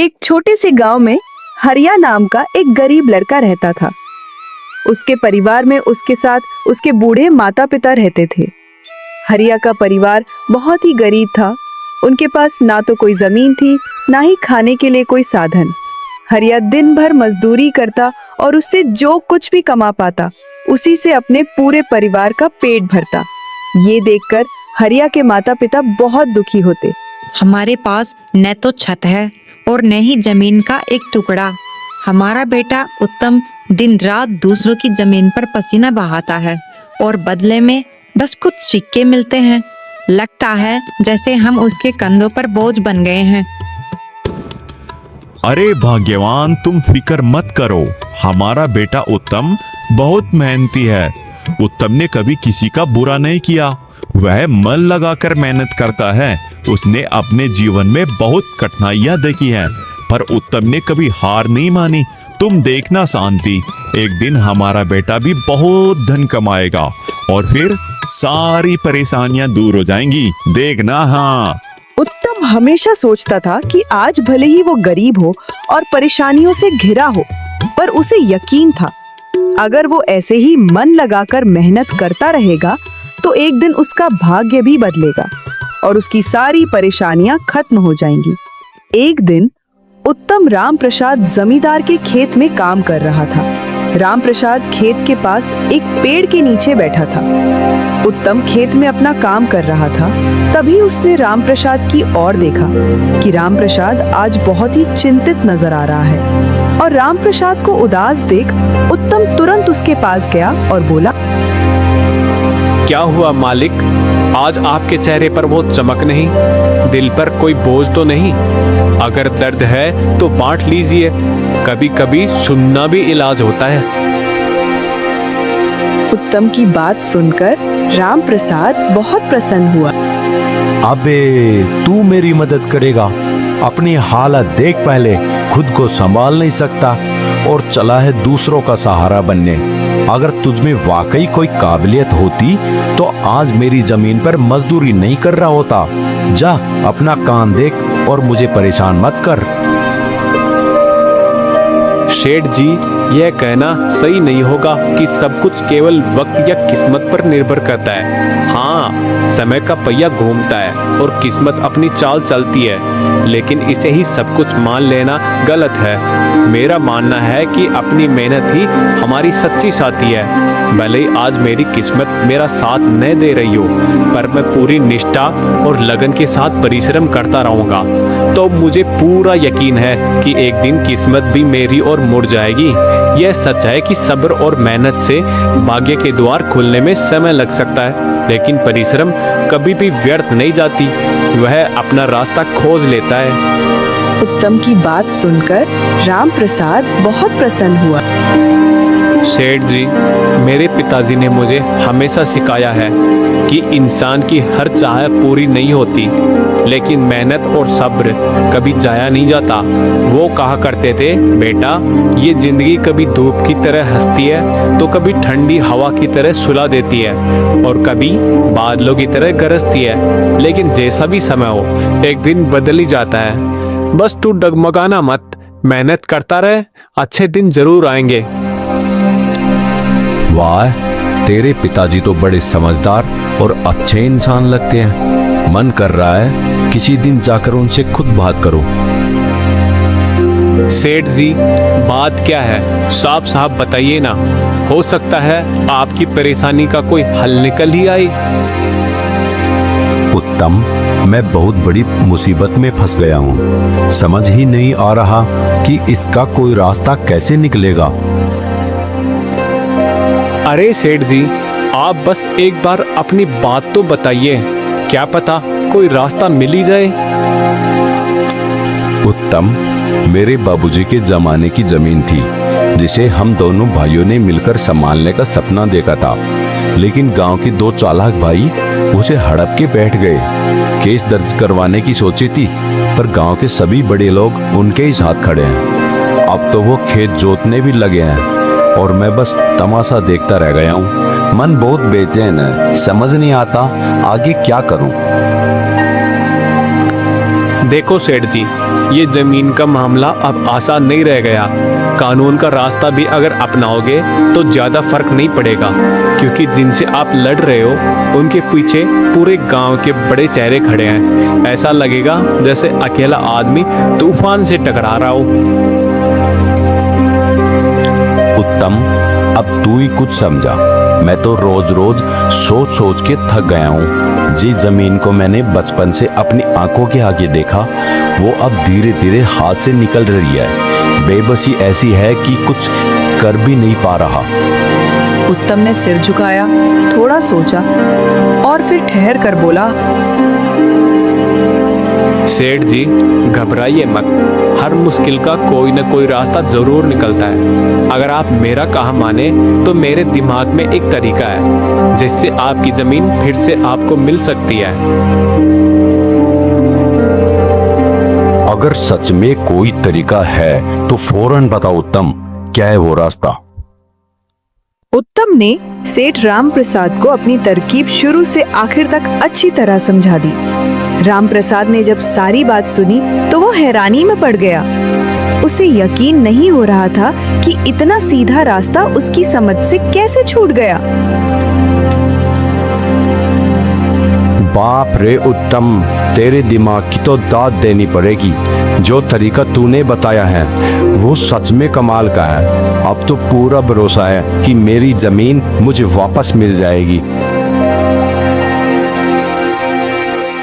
एक छोटे से गांव में हरिया नाम का एक गरीब लड़का रहता था। उसके परिवार में उसके साथ उसके बूढ़े माता पिता रहते थे। हरिया का परिवार बहुत ही गरीब था। उनके पास ना तो कोई जमीन थी, ना ही खाने के लिए कोई साधन। हरिया दिन भर मजदूरी करता और उससे जो कुछ भी कमा पाता उसी से अपने पूरे परिवार का पेट भरता। ये देखकर हरिया के माता पिता बहुत दुखी होते। हमारे पास न तो छत है और न ही जमीन का एक टुकड़ा। हमारा बेटा उत्तम दिन रात दूसरों की जमीन पर पसीना बहाता है और बदले में बस कुछ सिक्के मिलते हैं। लगता है जैसे हम उसके कंधों पर बोझ बन गए हैं। अरे भाग्यवान, तुम फिक्र मत करो। हमारा बेटा उत्तम बहुत मेहनती है। उत्तम ने कभी किसी का बुरा नहीं किया। वह मन लगाकर मेहनत करता है। उसने अपने जीवन में बहुत कठिनाइयां देखी हैं, पर उत्तम ने कभी हार नहीं मानी। तुम देखना शांति, एक दिन हमारा बेटा भी बहुत धन कमाएगा और फिर सारी परेशानियां दूर हो जाएंगी। देखना। हाँ, उत्तम हमेशा सोचता था कि आज भले ही वो गरीब हो और परेशानियों से घिरा हो, पर उसे यकीन था अगर वो ऐसे ही मन लगाकर मेहनत करता रहेगा तो एक दिन उसका भाग्य भी बदलेगा और उसकी सारी परेशानियां खत्म हो जाएंगी। एक दिन उत्तम राम प्रसाद जमींदार के खेत में काम कर रहा था। राम प्रसाद खेत के पास एक पेड़ के नीचे बैठा था। उत्तम खेत में अपना काम कर रहा था, तभी उसने राम प्रसाद की ओर देखा कि राम प्रसाद आज बहुत ही चिंतित नजर आ रहा है। और राम प्रसाद को उदास देख उत्तम तुरंत उसके पास गया और बोला, क्या हुआ मालिक, आज आपके चेहरे पर वो चमक नहीं, दिल पर कोई बोझ तो नहीं? अगर दर्द है तो बांट लीजिए, कभी कभी सुनना भी इलाज होता है। उत्तम की बात सुनकर राम प्रसाद बहुत प्रसन्न हुआ। अबे तू मेरी मदद करेगा? अपनी हालत देख, पहले खुद को संभाल नहीं सकता और चला है दूसरों का सहारा बनने। अगर तुझमें वाकई कोई काबिलियत होती तो आज मेरी जमीन पर मजदूरी नहीं कर रहा होता। जा अपना काम देख और मुझे परेशान मत कर। शेठ जी, यह कहना सही नहीं होगा कि सब कुछ केवल वक्त या किस्मत पर निर्भर करता है। हाँ, समय का पहिया घूमता है और किस्मत अपनी चाल चलती है, लेकिन इसे ही सब कुछ मान लेना गलत है। मेरा मानना है कि अपनी मेहनत ही हमारी सच्ची साथी है। भले ही आज मेरी किस्मत मेरा साथ न दे रही हो, पर मैं पूरी निष्ठा और लगन के साथ परिश्रम करता रहूंगा। तो मुझे पूरा यकीन है कि एक दिन किस्मत भी मेरी ओर मुड़ जाएगी। यह सच है कि सब्र और मेहनत से भाग्य के द्वार खुलने में समय लग सकता है, लेकिन परिश्रम कभी भी व्यर्थ नहीं जाती। वह अपना रास्ता खोज लेता है। उत्तम की बात सुनकर राम प्रसाद बहुत प्रसन्न हुआ। शेठ जी, मेरे पिताजी ने मुझे हमेशा सिखाया है कि इंसान की हर चाह पूरी नहीं होती, लेकिन मेहनत और सब्र कभी जाया नहीं जाता। वो कहा करते थे, बेटा, ये जिंदगी कभी धूप की तरह हंसती है तो कभी ठंडी हवा की तरह सुला देती है और कभी बादलों की तरह गरजती है। लेकिन जैसा भी समय हो, एक दिन बदल ही जाता है। बस तू डगमगाना मत, मेहनत करता रहे, अच्छे दिन जरूर आएंगे। वाह, तेरे पिताजी तो बड़े समझदार और अच्छे इंसान लगते हैं। मन कर रहा है किसी दिन जाकर उनसे खुद बात करो। सेठ जी, बात क्या है, साफ साफ बताइए ना। हो सकता है आपकी परेशानी का कोई हल निकल ही आए। उत्तम, मैं बहुत बड़ी मुसीबत में फंस गया हूँ। समझ ही नहीं आ रहा कि इसका कोई रास्ता कैसे निकलेगा। अरे सेठ जी, आप बस एक बार अपनी बात तो बताइए, क्या पता कोई रास्ता मिल ही जाए। उत्तम, मेरे बाबूजी के जमाने की जमीन थी जिसे हम दोनों भाइयों ने मिलकर संभालने का सपना देखा था, लेकिन गांव के दो चालाक भाई उसे हड़प के बैठ गए। केस दर्ज करवाने की सोची थी, पर गांव के सभी बड़े लोग उनके ही साथ खड़े हैं। अब तो वो खेत जोतने भी लगे हैं और मैं बस तमाशा देखता रह गया हूँ। मन बहुत बेचैन है, समझ नहीं आता आगे क्या करूँ। देखो सेठ जी, ये जमीन का मामला अब आसान नहीं रह गया। कानून का रास्ता भी अगर अपनाओगे तो ज्यादा फर्क नहीं पड़ेगा, क्योंकि जिनसे आप लड़ रहे हो उनके पीछे पूरे गांव के बड़े चेहरे खड़े हैं। ऐसा लगेगा जैसे अकेला आदमी तूफान से टकरा रहा हो। उत्तम, अब तू ही कुछ समझा। मैं तो रोज रोज सोच सोच के थक गया हूँ। जिस जमीन को मैंने बचपन से अपनी आंखों के आगे देखा, वो अब धीरे धीरे हाथ से निकल रही है। बेबसी ऐसी है कि कुछ कर भी नहीं पा रहा। उत्तम ने सिर झुकाया, थोड़ा सोचा और फिर ठहर कर बोला, सेठ जी, घबराइए मत। हर मुश्किल का कोई न कोई रास्ता जरूर निकलता है। अगर आप मेरा कहा माने तो मेरे दिमाग में एक तरीका है जिससे आपकी जमीन फिर से आपको मिल सकती है। अगर सच में कोई तरीका है तो फौरन बताओ उत्तम, क्या है वो रास्ता? उत्तम ने सेठ राम प्रसाद को अपनी तरकीब शुरू से आखिर तक अच्छी तरह समझा दी। राम प्रसाद ने जब सारी बात सुनी तो वो हैरानी में पड़ गया। उसे यकीन नहीं हो रहा था कि इतना सीधा रास्ता उसकी समझ से कैसे छूट गया। बाप रे उत्तम, तेरे दिमाग की तो दाद देनी पड़ेगी। जो तरीका तूने बताया है वो सच में कमाल का है। अब तो पूरा भरोसा है कि मेरी जमीन मुझे वापस मिल जाएगी।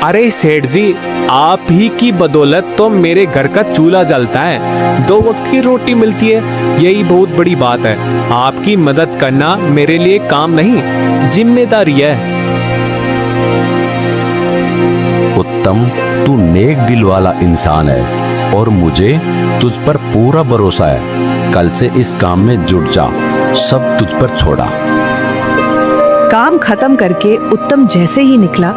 अरे सेठ जी, आप ही की बदौलत तो मेरे घर का चूल्हा जलता है, 2 वक्त की रोटी मिलती है। यही बहुत बड़ी बात है। आपकी मदद करना मेरे लिए काम नहीं, जिम्मेदारी है। उत्तम, तू नेक दिल वाला इंसान है और मुझे तुझ पर पूरा भरोसा है। कल से इस काम में जुट जा, सब तुझ पर छोड़ा। काम खत्म करके उत्तम जैसे ही निकला,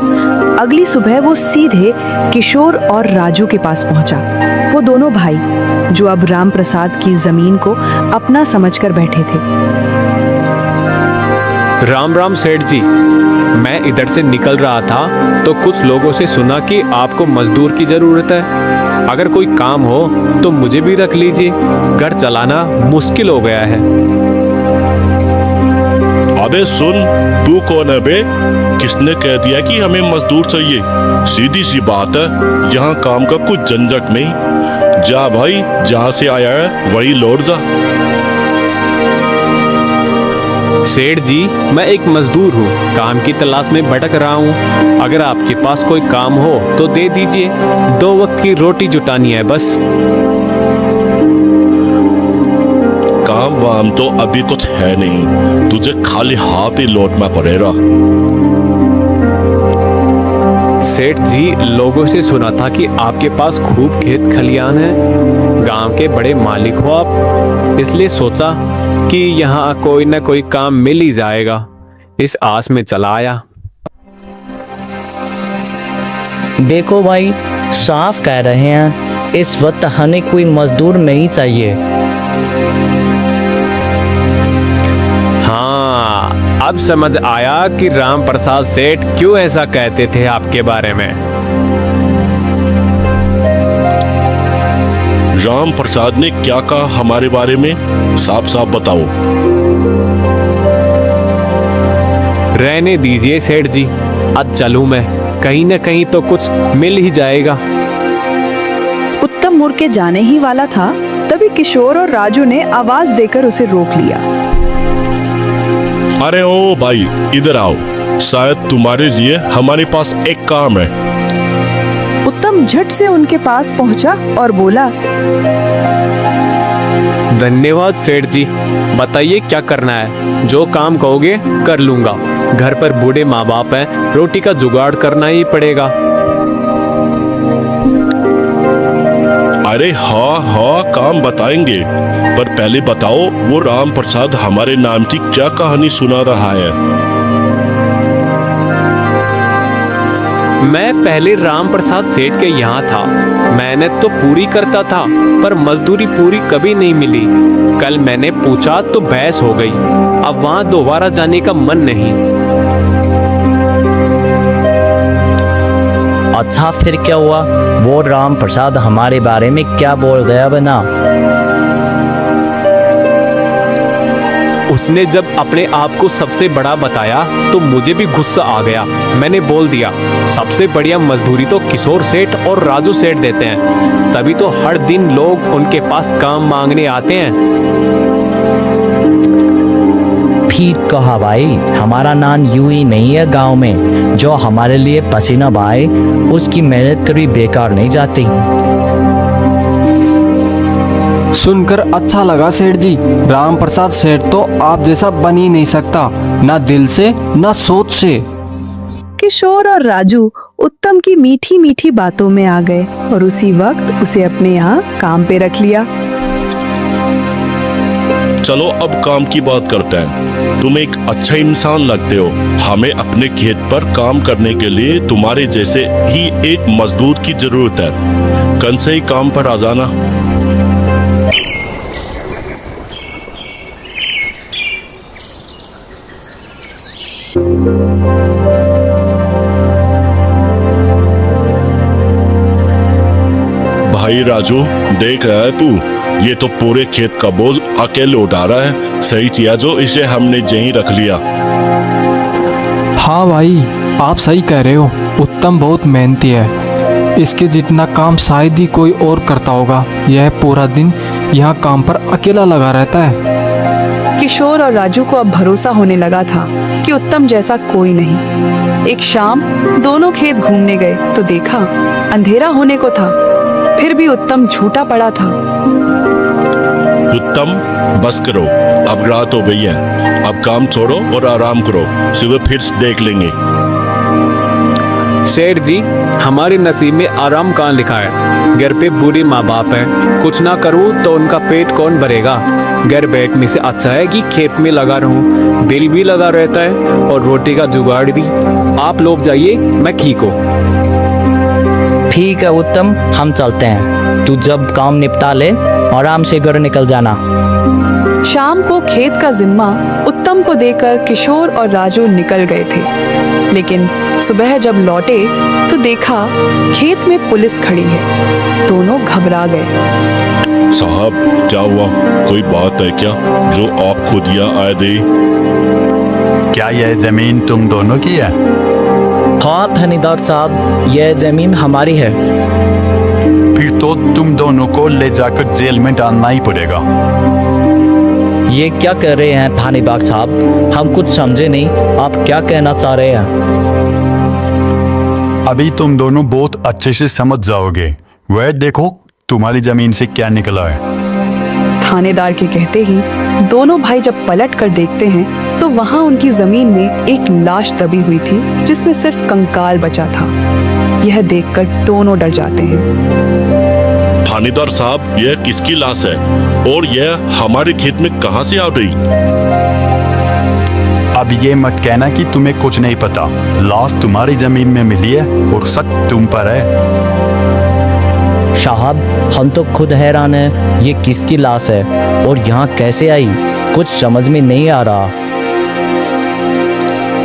अगली सुबह वो सीधे किशोर और राजू के पास पहुंचा। वो दोनों भाई जो अब राम प्रसाद की जमीन को अपना समझकर बैठे थे। राम राम सेठ जी, मैं इधर से निकल रहा था तो कुछ लोगों से सुना कि आपको मजदूर की जरूरत है। अगर कोई काम हो तो मुझे भी रख लीजिए, घर चलाना मुश्किल हो गया है। अबे सुन, तू कौन है बे? किसने कह दिया कि हमें मजदूर चाहिए? सीधी सी बात है, यहाँ काम का कुछ झंझट नहीं। जा भाई, जहाँ से आया है वही लौट जा। सेठ जी, मैं एक मजदूर हूँ, काम की तलाश में भटक रहा हूँ। अगर आपके पास कोई काम हो तो दे दीजिए, 2 वक्त की रोटी जुटानी है बस। काम वाम तो अभी कुछ है नहीं, तुझे खाली हाथ ही लौटना पड़ेगा। सेठ जी, लोगों से सुना था कि आपके पास खूब खेत खलियान है, गांव के बड़े मालिक हो आप, इसलिए सोचा कि यहाँ कोई ना कोई काम मिल ही जाएगा। इस आस में चला आया। देखो भाई, साफ कह रहे हैं, इस वक्त हमें कोई मजदूर नहीं चाहिए। हाँ, अब समझ आया कि राम प्रसाद सेठ क्यों ऐसा कहते थे आपके बारे में। राम प्रसाद ने क्या कहा हमारे बारे में? साफ साफ बताओ। रहने दीजिए सेठ जी, अब चलूं मैं, कहीं न कहीं तो कुछ मिल ही जाएगा। उत्तम मुड़ के जाने ही वाला था, तभी किशोर और राजू ने आवाज देकर उसे रोक लिया। अरे ओ भाई, इधर आओ, शायद तुम्हारे लिए हमारे पास एक काम है। उत्तम झट से उनके पास पहुंचा और बोला, धन्यवाद सेठ जी, बताइए क्या करना है? जो काम कहोगे कर लूंगा। घर पर बूढ़े माँ बाप हैं, रोटी का जुगाड़ करना ही पड़ेगा। अरे हाँ हाँ, काम बताएंगे, पर पहले बताओ वो राम प्रसाद हमारे नाम की क्या कहानी सुना रहा है? मैं पहले राम प्रसाद सेठ के यहाँ था, मेहनत तो पूरी करता था पर मजदूरी पूरी कभी नहीं मिली। कल मैंने पूछा तो बहस हो गई, अब वहाँ दोबारा जाने का मन नहीं। अच्छा फिर क्या हुआ? वो राम प्रसाद हमारे बारे में क्या बोल गया बना? उसने जब अपने आप को सबसे बड़ा बताया तो मुझे भी गुस्सा आ गया। मैंने बोल दिया, सबसे बढ़िया मजदूरी तो किशोर सेठ और राजू सेठ देते हैं, तभी तो हर दिन लोग उनके पास काम मांगने आते हैं। ठीक कहा भाई, हमारा नाम यूं ही नहीं है गांव में। जो हमारे लिए पसीना बहाए उसकी मेहनत कभी बेकार नहीं जाती। सुनकर अच्छा लगा सेठ जी। राम प्रसाद सेठ तो आप जैसा बन ही नहीं सकता, ना दिल से ना सोच से। किशोर और राजू उत्तम की मीठी मीठी बातों में आ गए और उसी वक्त उसे अपने यहाँ काम पे रख लिया। चलो अब काम की बात करते हैं। तुम एक अच्छा इंसान लगते हो। हमें अपने खेत पर काम करने के लिए तुम्हारे जैसे ही एक मजदूर की जरूरत है। कल से ही काम पर आ जाना। भाई राजू, देख रहा है तू, ये तो पूरे खेत का बोझ अकेले उठा रहा है। सही किया जो इसे हमने यहीं रख लिया। हाँ भाई, आप सही कह रहे हो। उत्तम बहुत मेहनती है। इसके जितना काम शायद ही कोई और करता होगा। यह पूरा दिन यहाँ काम पर अकेला लगा रहता है। किशोर और राजू को अब भरोसा होने लगा था कि उत्तम जैसा कोई नहीं। एक शाम दोनों खेत घूमने गए तो देखा अंधेरा होने को था, फिर भी उत्तम झूठा पड़ा था। उत्तम, बस करो, अब रात हो गई है। अब काम छोड़ो और आराम करो, सुबह फिर देख लेंगे। सेठ जी, हमारे नसीब में आराम कहाँ लिखा है? घर पे बुरी माँ बाप है, कुछ ना करूँ तो उनका पेट कौन भरेगा? घर बैठने से अच्छा है कि खेत में लगा रहूं। बिल भी लगा रहता है और रोटी का जुगाड़ भी। आप लोग जाइए, मैं ठीक हूँ। ठीक है उत्तम, हम चलते हैं। तू जब काम निपटा ले आराम से घर निकल जाना। शाम को खेत का जिम्मा उत्तम को देकर किशोर और राजू निकल गए थे, लेकिन सुबह जब लौटे तो देखा खेत में पुलिस खड़ी है। दोनों घबरा गए। साहब, क्या हुआ? कोई बात है क्या जो आप खुद यहाँ आए दे? क्या यह जमीन तुम दोनों की है? हाँ थानेदार साहब, यह जमीन हमारी है। फिर तो तुम दोनों को ले जाकर जेल में डालना ही पड़ेगा। ये क्या कर रहे हैं थानेदार साहब? हम कुछ समझे नहीं, आप क्या कहना चाह रहे हैं? अभी तुम दोनों बहुत अच्छे से समझ जाओगे। वह देखो तुम्हारी जमीन से क्या निकला है। थानेदार के कहते ही दोनों भाई जब पलट कर देखते हैं तो वहां उनकी जमीन में एक लाश दबी हुई थी, जिसमें सिर्फ कंकाल बचा था। यह देखकर दोनों डर जाते हैं। थानेदार साहब, यह किसकी लाश है और यह हमारे खेत में कहां से आ गई? अब ये मत कहना कि तुम्हें कुछ नहीं पता। लाश तुम्हारी जमीन में मिली है और शक तुम पर है। साहब, हम तो खुद हैरान हैं, ये किसकी लाश है और यहाँ कैसे आई? कुछ समझ में नहीं आ रहा।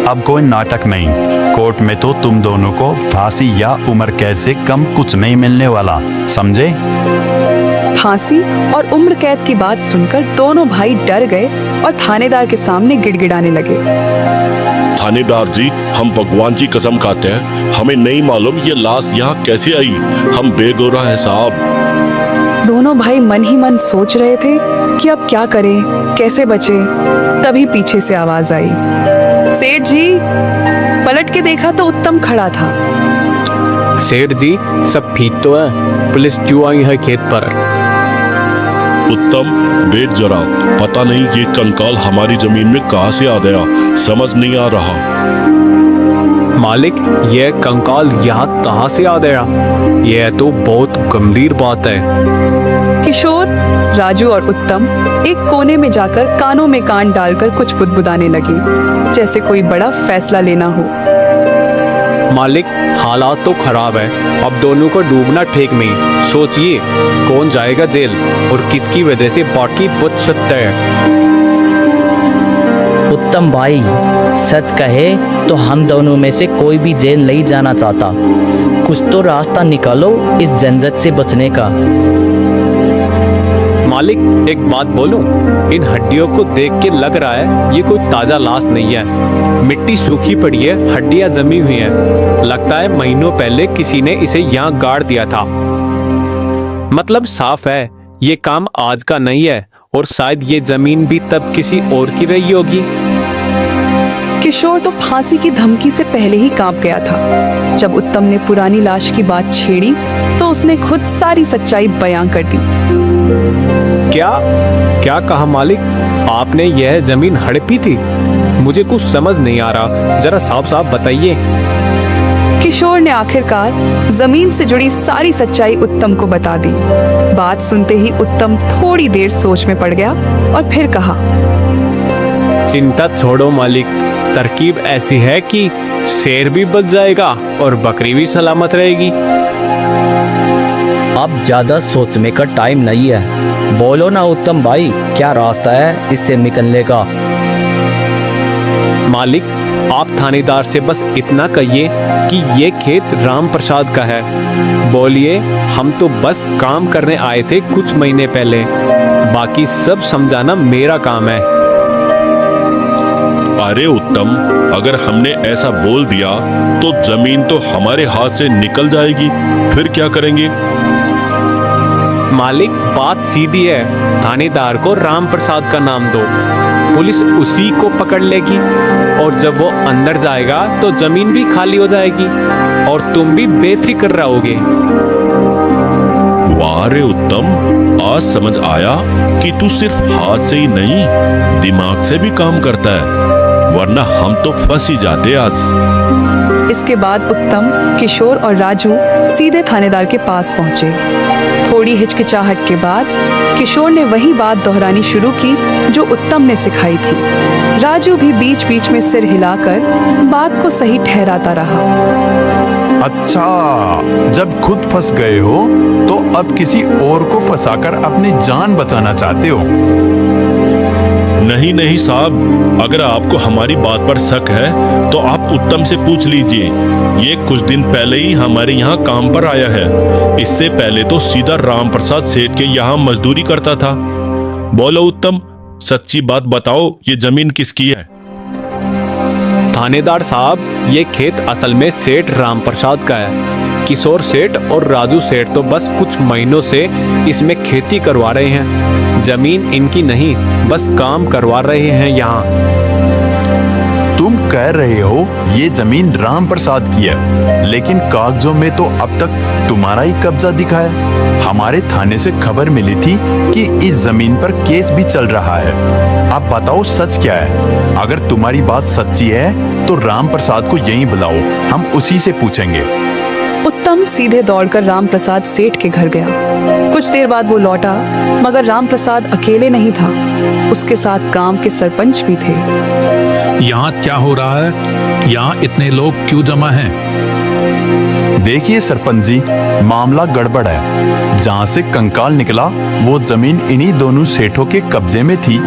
अब कोई नाटक नहीं। कोर्ट में तो तुम दोनों को फांसी या उम्र कैद से कम कुछ नहीं मिलने वाला, समझे? फांसी और उम्र कैद की बात सुनकर दोनों भाई डर गए और थानेदार के सामने गिड़गिड़ाने लगे। थानेदार जी, हम भगवान की कसम खाते हैं, हमें नहीं मालूम ये लाश यहाँ कैसे आई। हम बेगुनाह है साहब। दोनों भाई मन ही मन सोच रहे थे कि अब क्या करें, कैसे बचे। तभी पीछे से आवाज आई। सेठ जी, पलट के देखा तो उत्तम खड़ा था। सेठ जी, सब ठीक तो है? पुलिस क्यों आई है खेत पर? उत्तम, देख जरा, पता नहीं ये कंकाल हमारी जमीन में कहां से आ गया, समझ नहीं आ रहा। मालिक, यह कंकाल यहाँ कहाँ से आ गया? यह तो बहुत गंभीर बात है। किशोर, राजू और उत्तम एक कोने में जाकर कानों में कान डालकर कुछ बुदबुदाने लगे, जैसे कोई बड़ा फैसला लेना हो। मालिक, हालात तो खराब है। अब दोनों को डूबना ठीक नहीं। सोचिए, कौन जाएगा जेल और किसकी वजह से बाकी बच सकता है? उत्तम भाई, सच कहे तो हम दोनों में से कोई भी जेल नहीं जाना चाहता। कुछ तो रास्ता निकालो इस झंझट से बचने का। मालिक, एक बात बोलूं? इन हड्डियों को देख के लग रहा है ये कोई ताजा लाश नहीं है। मिट्टी सूखी पड़ी है, हड्डियां जमी हुई हैं। लगता है महीनों पहले किसी ने इसे यहाँ गाड़ दिया था। मतलब साफ है ये काम आज का नहीं है, और शायद ये जमीन भी तब किसी और की रही होगी। किशोर तो फांसी की धमकी से पहले ही कांप गया था। जब उत्तम ने पुरानी लाश की बात छेड़ी तो उसने खुद सारी सच्चाई बयां कर दी। क्या क्या कहा मालिक? आपने यह जमीन हड़पी थी? मुझे कुछ समझ नहीं आ रहा, जरा साफ साफ बताइए। किशोर ने आखिरकार जमीन से जुड़ी सारी सच्चाई उत्तम को बता दी। बात सुनते ही उत्तम थोड़ी देर सोच में पड़ गया और फिर कहा, चिंता छोड़ो मालिक, तरकीब ऐसी है कि शेर भी बच जाएगा और बकरी भी सलामत रहेगी। अब ज्यादा सोचने का टाइम नहीं है। बोलो ना उत्तम भाई, क्या रास्ता है इससे निकलने का? मालिक, आप थानेदार से बस इतना कहिए कि ये खेत राम प्रसाद का है। बोलिए हम तो बस काम करने आए थे कुछ महीने पहले, बाकी सब समझाना मेरा काम है। अरे उत्तम, अगर हमने ऐसा बोल दिया तो जमीन तो हमारे हाथ से निकल जाएगी, फिर क्या करेंगे? मालिक, बात सीधी है। थानेदार को राम प्रसाद का नाम दो, पुलिस उसी को पकड़ लेगी, और जब वो अंदर जाएगा तो जमीन भी खाली हो जाएगी और तुम भी बेफिक्र रहोगे। वाह रे उत्तम, आज समझ आया कि तू सिर्फ हाथ से ही नहीं दिमाग से भी काम करता है, वरना हम तो फंस ही जाते आज। इसके बाद उत्तम, किशोर और राजू सीधे थानेदार के पास पहुंचे। थोड़ी हिचकिचाहट के बाद किशोर ने वही बात दोहरानी शुरू की जो उत्तम ने सिखाई थी। राजू भी बीच बीच में सिर हिलाकर बात को सही ठहराता रहा। अच्छा, जब खुद फंस गए हो तो अब किसी और को फंसाकर अपनी जान बचाना चाहते हो? नहीं नहीं साहब, अगर आपको हमारी बात पर शक है तो आप उत्तम से पूछ लीजिए। ये कुछ दिन पहले ही हमारे यहाँ काम पर आया है। इससे पहले तो सीधा राम प्रसाद सेठ के यहाँ मजदूरी करता था। बोलो उत्तम, सच्ची बात बताओ, ये जमीन किसकी है? थानेदार साहब, ये खेत असल में सेठ राम प्रसाद का है। किशोर सेठ और राजू सेठ तो बस कुछ महीनों से इसमें खेती करवा रहे हैं। जमीन इनकी नहीं, बस काम करवा रहे हैं यहाँ। तुम कह रहे हो ये जमीन राम प्रसाद की है, लेकिन कागजों में तो अब तक तुम्हारा ही कब्जा दिखा है। हमारे थाने से खबर मिली थी कि इस जमीन पर केस भी चल रहा है। अब बताओ सच क्या है? अगर तुम्हारी बात सच्ची है तो राम प्रसाद को यहीं बुलाओ, हम उसी से पूछेंगे। उत्तम सीधे दौड़कर राम प्रसाद सेठ के घर गया। कुछ देर बाद वो लौटा, मगर राम प्रसाद अकेले नहीं था, उसके साथ गांव के सरपंच भी थे। यहाँ क्या हो रहा है? यहाँ इतने लोग क्यों जमा हैं? देखिए सरपंच जी, मामला गड़बड़ है। जहाँ से कंकाल निकला वो जमीन इन्हीं दोनों सेठों के कब्जे में थी।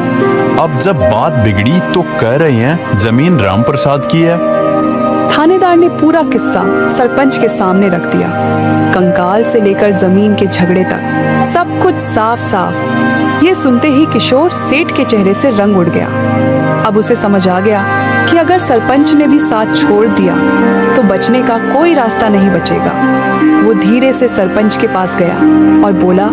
अब जब बात बिगड़ी तो कह रहे हैं जमीन राम प्रसाद की है। थानेदार ने पूरा किस्सा सरपंच के सामने रख दिया। कंकाल से लेकर जमीन के झगड़े तक सब कुछ साफ साफ। ये सुनते ही किशोर सेठ के चेहरे से रंग उड़ गया। अब उसे समझ आ गया कि अगर सरपंच ने भी साथ छोड़ दिया तो बचने का कोई रास्ता नहीं बचेगा। वो धीरे से सरपंच के पास गया और बोला,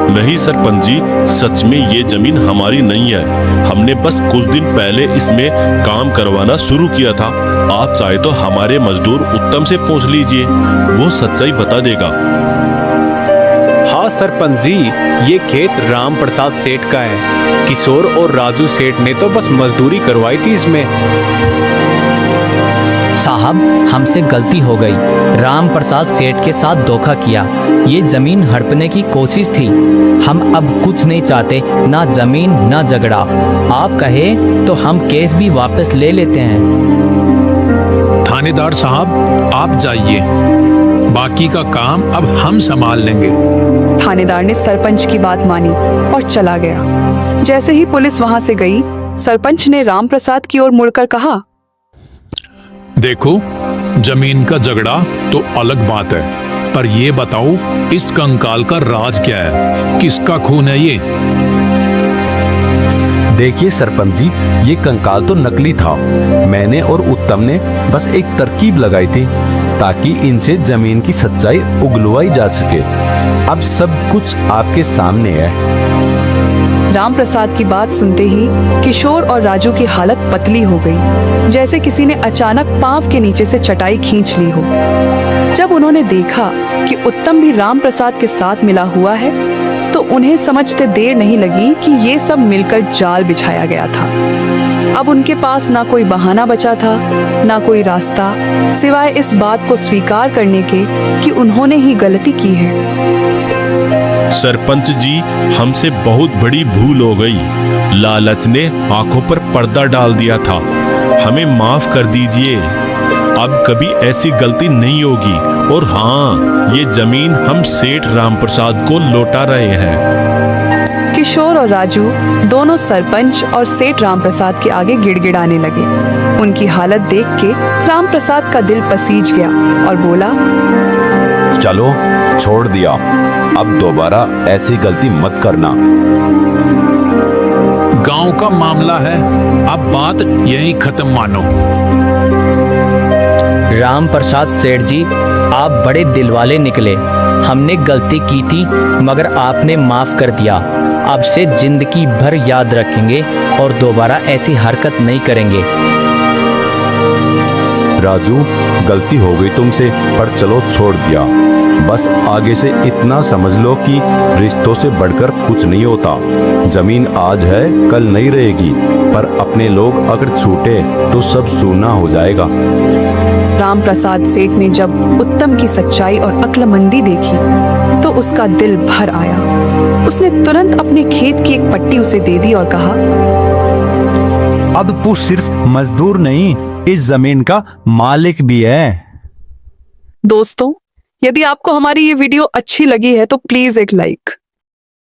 नहीं सरपंच जी, सच में ये जमीन हमारी नहीं है। हमने बस कुछ दिन पहले इसमें काम करवाना शुरू किया था। आप चाहे तो हमारे मजदूर उत्तम से पूछ लीजिए, वो सच्चाई बता देगा। हाँ सरपंच जी, ये खेत राम प्रसाद सेठ का है। किशोर और राजू सेठ ने तो बस मजदूरी करवाई थी इसमें। साहब, हमसे गलती हो गई। राम प्रसाद सेठ के साथ धोखा किया। ये जमीन हड़पने की कोशिश थी। हम अब कुछ नहीं चाहते, ना जमीन ना झगड़ा। आप कहे तो हम केस भी वापस ले लेते हैं। थानेदार साहब, आप जाइए, बाकी का काम अब हम संभाल लेंगे। थानेदार ने सरपंच की बात मानी और चला गया। जैसे ही पुलिस वहां से गई, सरपंच ने रामप्रसाद की ओर मुड़कर कहा, देखो, जमीन का झगड़ा तो अलग बात है, पर ये बताओ इस कंकाल का राज क्या है? किसका खून है ये? देखिए सरपंच जी, ये कंकाल तो नकली था। मैंने और उत्तम ने बस एक तरकीब लगाई थी ताकि इनसे जमीन की सच्चाई उगलवाई जा सके। अब सब कुछ आपके सामने है। रामप्रसाद की बात सुनते ही किशोर और राजू की हालत पतली हो गई, जैसे किसी ने अचानक पांव के नीचे से चटाई खींच ली हो। जब उन्होंने देखा कि उत्तम भी रामप्रसाद के साथ मिला हुआ है, तो उन्हें समझते देर नहीं लगी कि ये सब मिलकर जाल बिछाया गया था। अब उनके पास ना कोई बहाना बचा था, ना कोई रास्ता, सिवाय इस बात को स्वीकार करने के कि उन्होंने ही गलती की है। सरपंच जी, हमसे बहुत बड़ी भूल हो गई। लालच ने आंखों पर पर्दा डाल दिया था। हमें माफ कर दीजिए। अब कभी ऐसी गलती नहीं होगी। और हाँ, ये जमीन हम सेठ रामप्रसाद को लौटा रहे हैं। किशोर और राजू दोनों सरपंच और सेठ रामप्रसाद के आगे गिड़गिड़ाने लगे। उनकी हालत देख के रामप्रसाद का दिल पसीज गया और बोला, चलो, छोड़ दिया। अब दोबारा ऐसी गलती मत करना। गांव का मामला है, अब बात यहीं खत्म मानो। राम प्रसाद सेठ जी, आप बड़े दिल वाले निकले। हमने गलती की थी मगर आपने माफ कर दिया। अब से जिंदगी भर याद रखेंगे और दोबारा ऐसी हरकत नहीं करेंगे। राजू, गलती हो गई तुमसे, पर चलो छोड़ दिया। बस आगे से इतना समझ लो कि रिश्तों से बढ़कर कुछ नहीं होता। जमीन आज है, कल नहीं रहेगी, पर अपने लोग अगर छूटे तो सब सूना हो जाएगा। रामप्रसाद सेठ ने जब उत्तम की सच्चाई और अक्लमंदी देखी तो उसका दिल भर आया। उसने तुरंत अपने खेत की एक पट्टी उसे दे दी और कहा, अब तू सिर्फ मजदूर नहीं, इस जमीन का मालिक भी है। दोस्तों, यदि आपको हमारी ये वीडियो अच्छी लगी है तो प्लीज एक लाइक,